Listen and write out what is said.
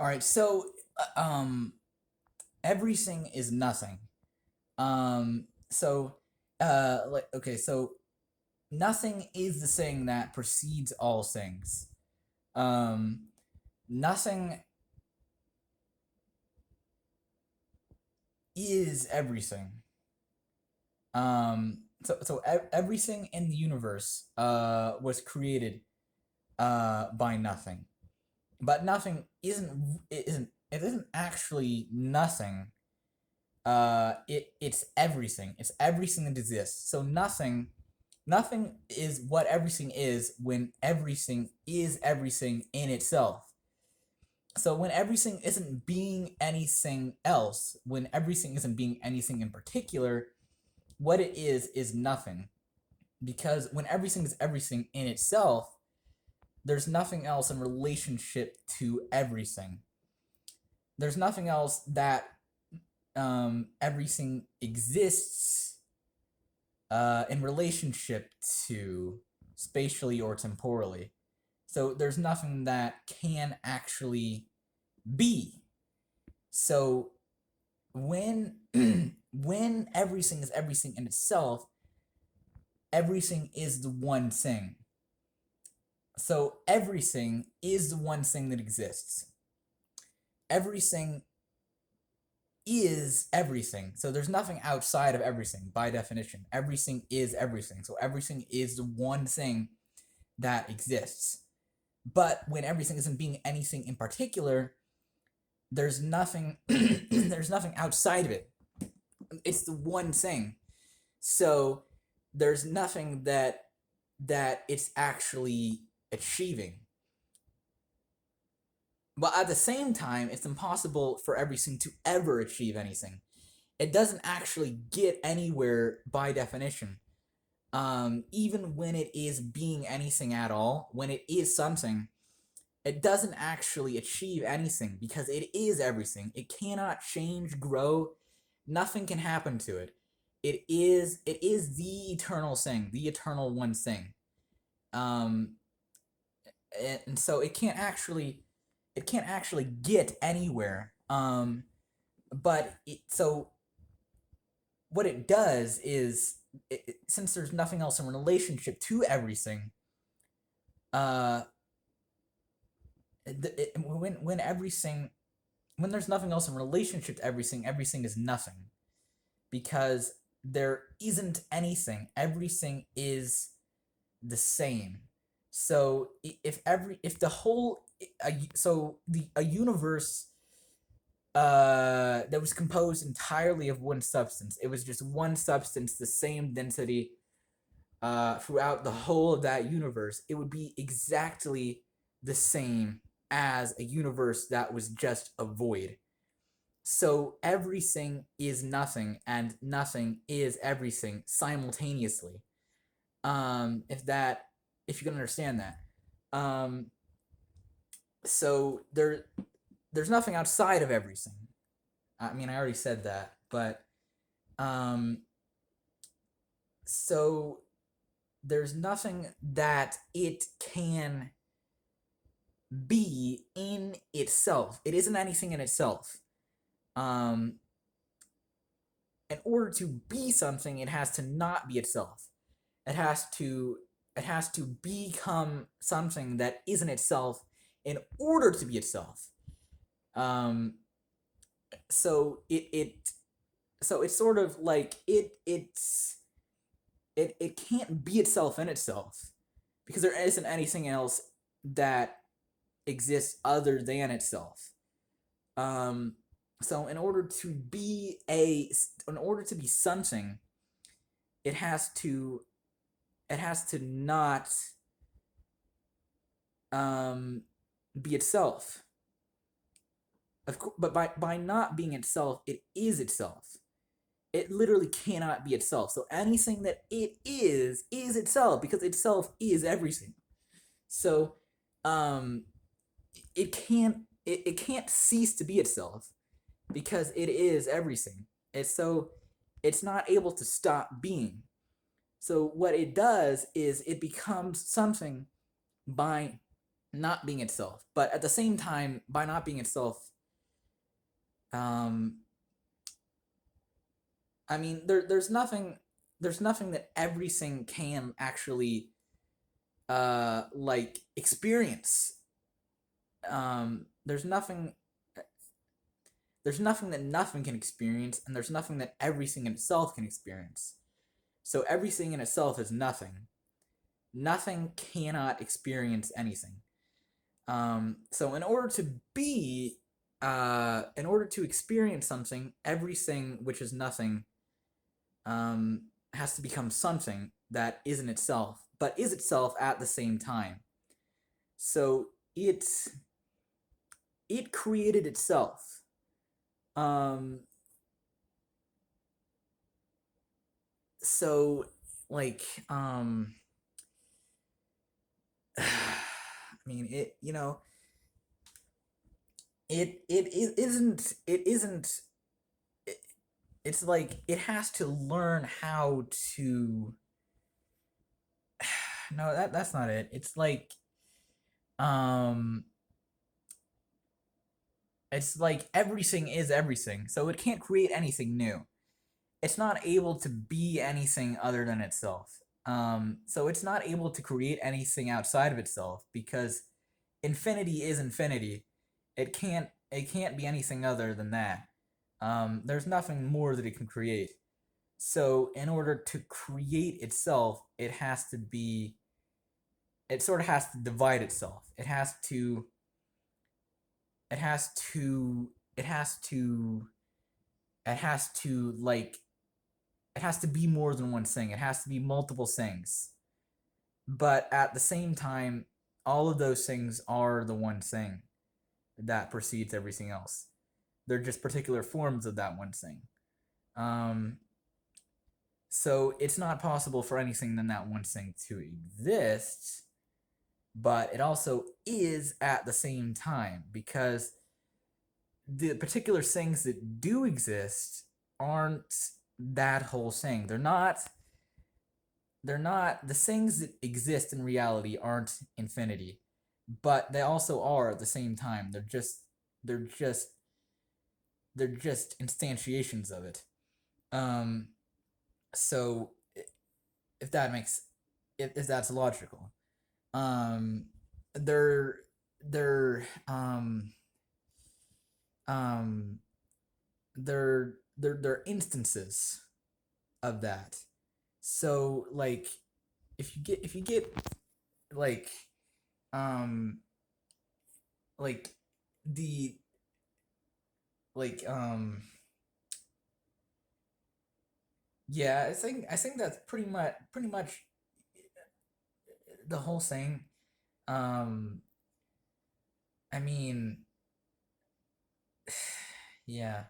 All right, so everything is nothing. So like okay, so nothing is the thing that precedes all things. Um, Nothing is everything. Everything in the universe was created by nothing, but nothing isn't actually nothing. It's everything. It's everything that exists. So nothing is what everything is when everything is everything in itself. So when everything isn't being anything else, when everything isn't being anything in particular, what it is nothing. Because when everything is everything in itself, there's nothing else in relationship to everything. There's nothing else that everything exists in relationship to spatially or temporally. So there's nothing that can actually be. So when when everything is everything in itself, everything is the one thing. So everything is the one thing that exists. Everything is everything. So there's nothing outside of everything by definition. Everything is everything. So everything is the one thing that exists. But when everything isn't being anything in particular, there's nothing there's nothing outside of it. It's the one thing. So there's nothing that it's actually achieving. But at the same time, it's impossible for everything to ever achieve anything. It doesn't actually get anywhere by definition. Even when it is being anything at all, when it is something, it doesn't actually achieve anything because it is everything. It cannot change, grow. Nothing can happen to it. It is the eternal thing, the eternal one thing. Um, and so it can't actually get anywhere. But so what it does is, since there's nothing else in relationship to everything, uh, when there's nothing else in relationship to everything, everything is nothing because there isn't anything. Everything is the same. So if the whole so the a universe that was composed entirely of one substance. It was just one substance, the same density throughout the whole of that universe. It would be exactly the same as a universe that was just a void. So everything is nothing, and nothing is everything simultaneously. If you can understand that. Um, so there's nothing outside of everything. I mean, I already said that, but um, so there's nothing that it can be in itself. It isn't anything in itself. Um, in order to be something, it has to not be itself. It has to it has to become something that isn't itself in order to be itself. Um, so it's sort of like it can't be itself in itself because there isn't anything else that exists other than itself. Um, so in order to be something, it has to not um, be itself. Of course, but by not being itself, it is itself. It literally cannot be itself. So anything that it is itself because itself is everything. So um, it can't cease to be itself because it is everything. It's not able to stop being. So what it does is it becomes something by not being itself. But at the same time, by not being itself, um, I mean, there's nothing that everything can actually like experience. There's nothing that nothing can experience, and there's nothing that everything in itself can experience. So everything in itself is nothing. Nothing cannot experience anything. So in order to experience something, everything which is nothing has to become something that isn't itself, but is itself at the same time. So it created itself. Um, so like I mean it isn't it, it's like it has to learn how to no that's not it. Um it's like everything is everything, so it can't create anything new. It's not able to be anything other than itself. So it's not able to create anything outside of itself because infinity is infinity. It can't be anything other than that. There's nothing more that it can create. So in order to create itself, it sort of has to divide itself. It has to it has to it has to like it has to be more than one thing. It has to be multiple things. But at the same time, all of those things are the one thing that precedes everything else. They're just particular forms of that one thing. Um, so it's not possible for anything than that one thing to exist, but it also is at the same time because the particular things that do exist aren't that whole thing. They're not the things that exist in reality aren't infinity, but they also are at the same time. They're just they're just instantiations of it. Um, so if that makes if that's logical, um, they're they're um they're instances of that. So like if you get like um like the like yeah, I think that's pretty much the whole thing. Um I mean yeah.